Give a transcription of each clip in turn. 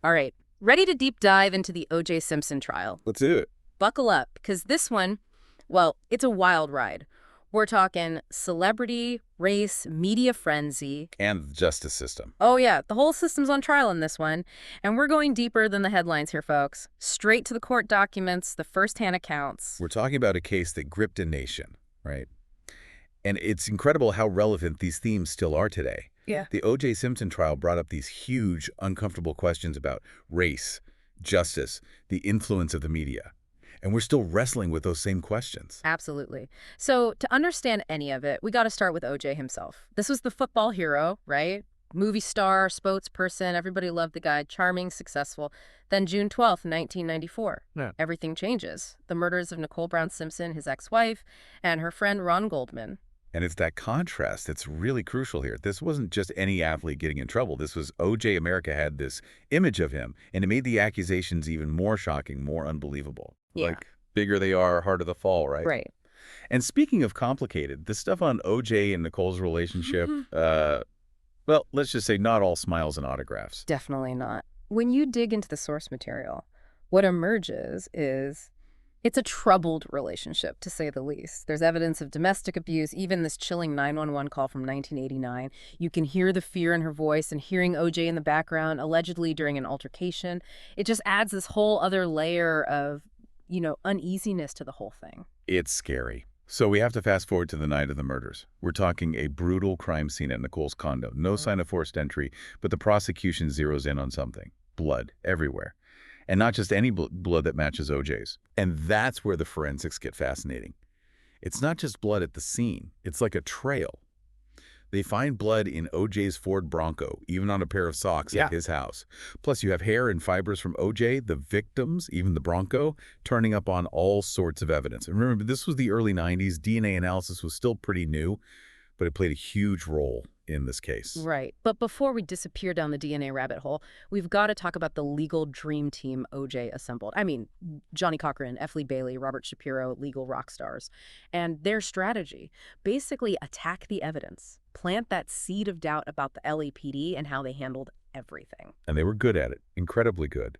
All right, ready to deep dive into the O.J. Simpson trial. Let's do it. Buckle up, because this one, well, it's a wild ride. We're talking celebrity, race, media frenzy. And the justice system. Oh yeah, the whole system's on trial in this one. And we're going deeper than the headlines here, folks. Straight to the court documents, the first-hand accounts. We're talking about a case that gripped a nation, right? And it's incredible how relevant these themes still are today. Yeah. The O.J. Simpson trial brought up these huge, uncomfortable questions about race, justice, the influence of the media. And we're still wrestling with those same questions. Absolutely. So to understand any of it, we got to start with O.J. himself. This was the football hero, right? Movie star, spokesperson, everybody loved the guy, charming, successful. Then June 12th, 1994, everything changes. The murders of Nicole Brown Simpson, his ex-wife, and her friend Ron Goldman. And it's that contrast that's really crucial here. This wasn't just any athlete getting in trouble. This was O.J. America had this image of him, and it made the accusations even more shocking, more unbelievable. Yeah. Like, bigger they are, harder the fall, right? Right. And speaking of complicated, the stuff on O.J. and Nicole's relationship, well, let's just say not all smiles and autographs. Definitely not. When you dig into the source material, what emerges is it's a troubled relationship, to say the least. There's evidence of domestic abuse, even this chilling 911 call from 1989. You can hear the fear in her voice and hearing O.J. in the background, allegedly during an altercation. It just adds this whole other layer of, uneasiness to the whole thing. It's scary. So we have to fast forward to the night of the murders. We're talking a brutal crime scene at Nicole's condo. No sign of forced entry, but the prosecution zeroes in on something. Blood everywhere. And not just any blood that matches O.J.'s. And that's where the forensics get fascinating. It's not just blood at the scene. It's like a trail. They find blood in O.J.'s Ford Bronco, even on a pair of socks at his house. Plus, you have hair and fibers from O.J., the victims, even the Bronco, turning up on all sorts of evidence. And remember, this was the early 90s. DNA analysis was still pretty new, but it played a huge role in this case. Right. But before we disappear down the DNA rabbit hole, we've got to talk about the legal dream team O.J. assembled. I mean, Johnny Cochran, F. Lee Bailey, Robert Shapiro, legal rock stars. And their strategy, basically attack the evidence, plant that seed of doubt about the LAPD and how they handled everything. And they were good at it, incredibly good.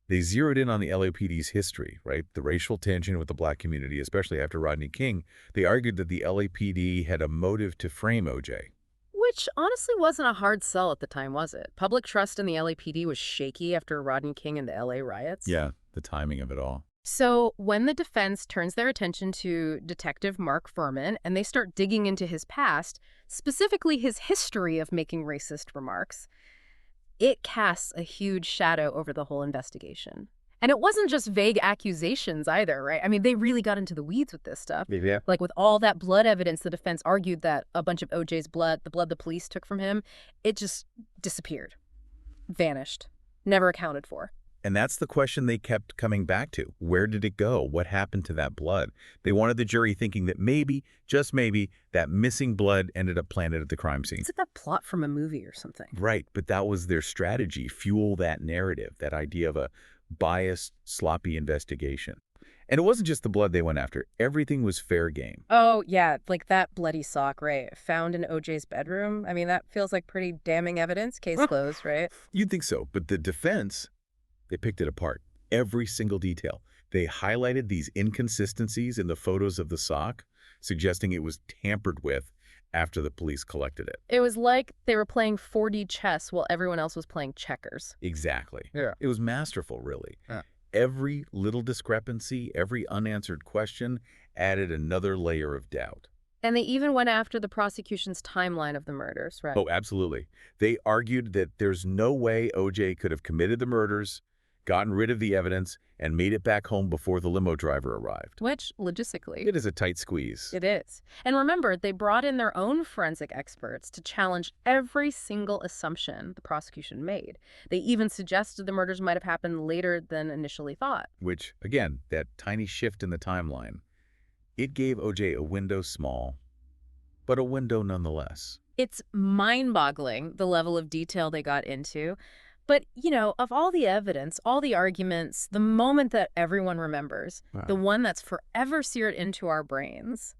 They zeroed in on the LAPD's history, right? The racial tension with the black community, especially after Rodney King. They argued that the LAPD had a motive to frame O.J. Which honestly wasn't a hard sell at the time, was it? Public trust in the LAPD was shaky after Rodney King and the LA riots. Yeah, the timing of it all. So when the defense turns their attention to Detective Mark Furman and they start digging into his past, specifically his history of making racist remarks, it casts a huge shadow over the whole investigation. And it wasn't just vague accusations either, right? I mean, they really got into the weeds with this stuff. Yeah. Like with all that blood evidence, the defense argued that a bunch of O.J.'s blood, the blood the police took from him, it just disappeared, vanished, never accounted for. And that's the question they kept coming back to. Where did it go? What happened to that blood? They wanted the jury thinking that maybe, just maybe, that missing blood ended up planted at the crime scene. It's like that plot from a movie or something. Right, but that was their strategy, fuel that narrative, that idea of a biased, sloppy investigation. And it wasn't just the blood they went after. Everything was fair game. Oh, yeah, like that bloody sock, right? Found in O.J.'s bedroom. I mean, that feels like pretty damning evidence. Case closed, right? You'd think so, but the defense, they picked it apart. Every single detail. They highlighted these inconsistencies in the photos of the sock, suggesting it was tampered with after the police collected it. It was like they were playing 4D chess while everyone else was playing checkers. Exactly. Yeah. It was masterful, really. Yeah. Every little discrepancy, every unanswered question added another layer of doubt. And they even went after the prosecution's timeline of the murders, right? Oh, absolutely. They argued that there's no way O.J. could have committed the murders, gotten rid of the evidence, and made it back home before the limo driver arrived. Which, logistically, It is a tight squeeze. it is. And remember, they brought in their own forensic experts to challenge every single assumption the prosecution made. They even suggested the murders might have happened later than initially thought. Which, again, that tiny shift in the timeline, it gave O.J. a window small, but a window nonetheless. It's mind-boggling, the level of detail they got into. But, of all the evidence, all the arguments, the moment that everyone remembers, the one that's forever seared into our brains,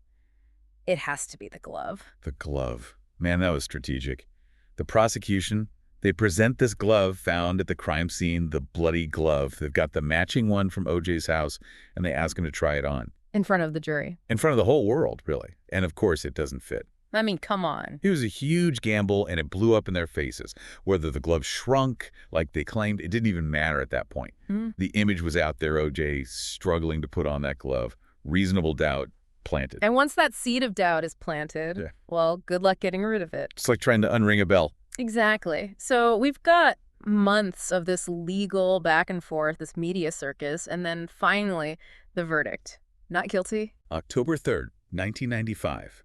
it has to be the glove. The glove. Man, that was strategic. The prosecution, They present this glove found at the crime scene, the bloody glove. They've got the matching one from O.J.'s house, and they ask him to try it on. In front of the jury. In front of the whole world, really. And of course, it doesn't fit. I mean, come on. It was a huge gamble, and it blew up in their faces. Whether the glove shrunk, like they claimed, it didn't even matter at that point. The image was out there, O.J. struggling to put on that glove. Reasonable doubt planted. And once that seed of doubt is planted, well, good luck getting rid of it. It's like trying to unring a bell. Exactly. So we've got months of this legal back and forth, this media circus, and then finally the verdict. Not guilty. October 3rd, 1995.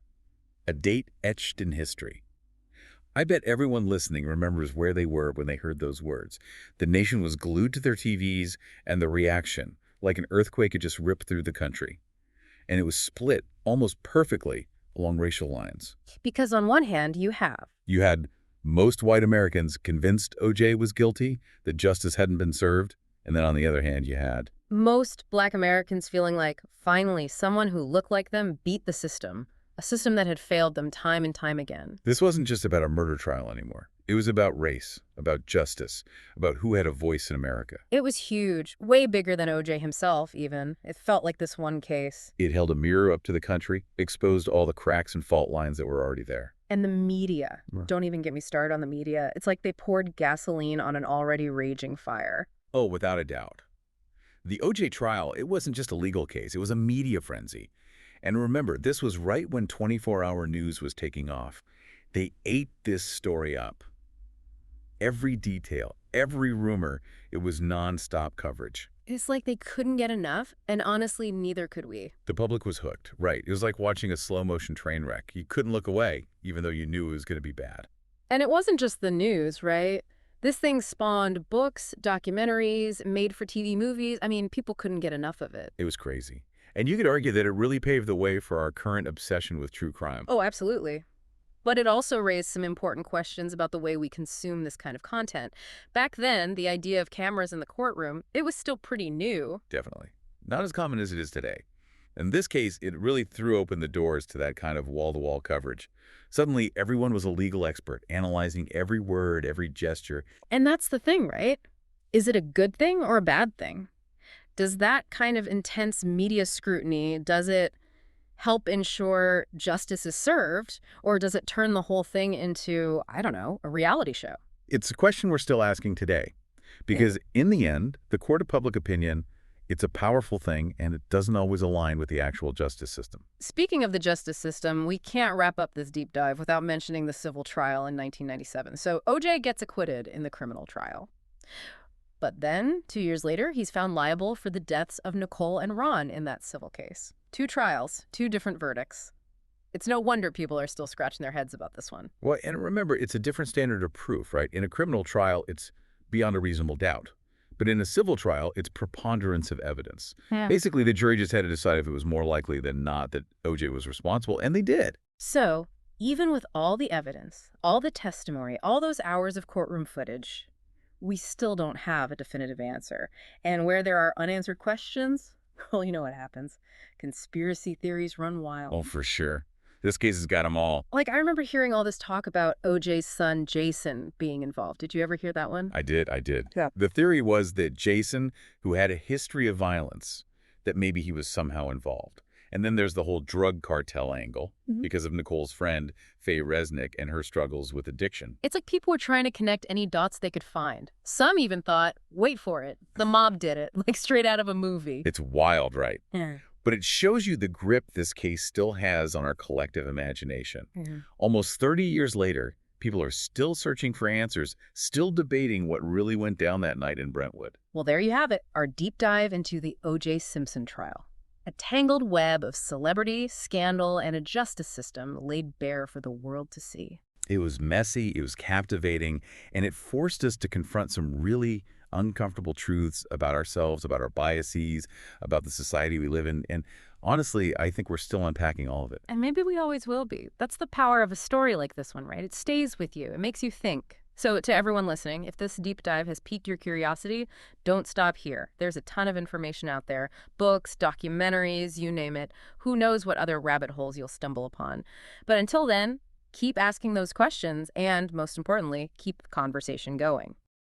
A date etched in history. I bet everyone listening remembers where they were when they heard those words. The nation was glued to their TVs, and the reaction, like an earthquake, had just ripped through the country. And it was split almost perfectly along racial lines. Because on one hand, you had most white Americans convinced O.J. was guilty, that justice hadn't been served, and then on the other hand, you had most Black Americans feeling like, finally, someone who looked like them beat the system, a system that had failed them time and time again. This wasn't just about a murder trial anymore. It was about race, about justice, about who had a voice in America. It was huge, way bigger than O.J. himself, even. It felt like this one case. It held a mirror up to the country, exposed all the cracks and fault lines that were already there. And the media. Don't even get me started on the media. It's like they poured gasoline on an already raging fire. Oh, without a doubt. The O.J. trial, it wasn't just a legal case. It was a media frenzy. And remember, this was right when 24-hour news was taking off. They ate this story up. Every detail, every rumor, it was nonstop coverage. It's like they couldn't get enough, and honestly, neither could we. The public was hooked, right. It was like watching a slow-motion train wreck. You couldn't look away, even though you knew it was going to be bad. And it wasn't just the news, right? This thing spawned books, documentaries, made-for-TV movies. I mean, people couldn't get enough of it. It was crazy. And you could argue that it really paved the way for our current obsession with true crime. Oh, absolutely. But it also raised some important questions about the way we consume this kind of content. Back then, the idea of cameras in the courtroom, it was still pretty new. Definitely. Not as common as it is today. In this case, it really threw open the doors to that kind of wall-to-wall coverage. Suddenly, everyone was a legal expert, analyzing every word, every gesture. And that's the thing, right? Is it a good thing or a bad thing? Does that kind of intense media scrutiny, does it help ensure justice is served, or does it turn the whole thing into, I don't know, a reality show? It's a question we're still asking today. Because in the end, the court of public opinion, it's a powerful thing, and it doesn't always align with the actual justice system. Speaking of the justice system, we can't wrap up this deep dive without mentioning the civil trial in 1997. So O.J. gets acquitted in the criminal trial. But then, 2 years later, he's found liable for the deaths of Nicole and Ron in that civil case. 2 trials, 2 different verdicts. It's no wonder people are still scratching their heads about this one. Well, and remember, it's a different standard of proof, right? In a criminal trial, it's beyond a reasonable doubt. But in a civil trial, it's preponderance of evidence. Yeah. Basically, the jury just had to decide if it was more likely than not that O.J. was responsible, and they did. So, even with all the evidence, all the testimony, all those hours of courtroom footage, we still don't have a definitive answer. And where there are unanswered questions, well, you know what happens. Conspiracy theories run wild. Oh, for sure. This case has got them all. Like, I remember hearing all this talk about O.J.'s son, Jason, being involved. Did you ever hear that one? I did. Yeah. The theory was that Jason, who had a history of violence, that maybe he was somehow involved. And then there's the whole drug cartel angle because of Nicole's friend, Faye Resnick, and her struggles with addiction. It's like people were trying to connect any dots they could find. Some even thought, wait for it, the mob did it, like straight out of a movie. It's wild, right? Yeah. But it shows you the grip this case still has on our collective imagination. Almost 30 years later, people are still searching for answers, still debating what really went down that night in Brentwood. Well, there you have it, our deep dive into the O.J. Simpson trial. A tangled web of celebrity, scandal, and a justice system laid bare for the world to see. It was messy, it was captivating, and it forced us to confront some really uncomfortable truths about ourselves, about our biases, about the society we live in. And honestly, I think we're still unpacking all of it. And maybe we always will be. That's the power of a story like this one, right? It stays with you. It makes you think. So to everyone listening, if this deep dive has piqued your curiosity, don't stop here. There's a ton of information out there. Books, documentaries, you name it. Who knows what other rabbit holes you'll stumble upon. But until then, Keep asking those questions and, most importantly, keep the conversation going.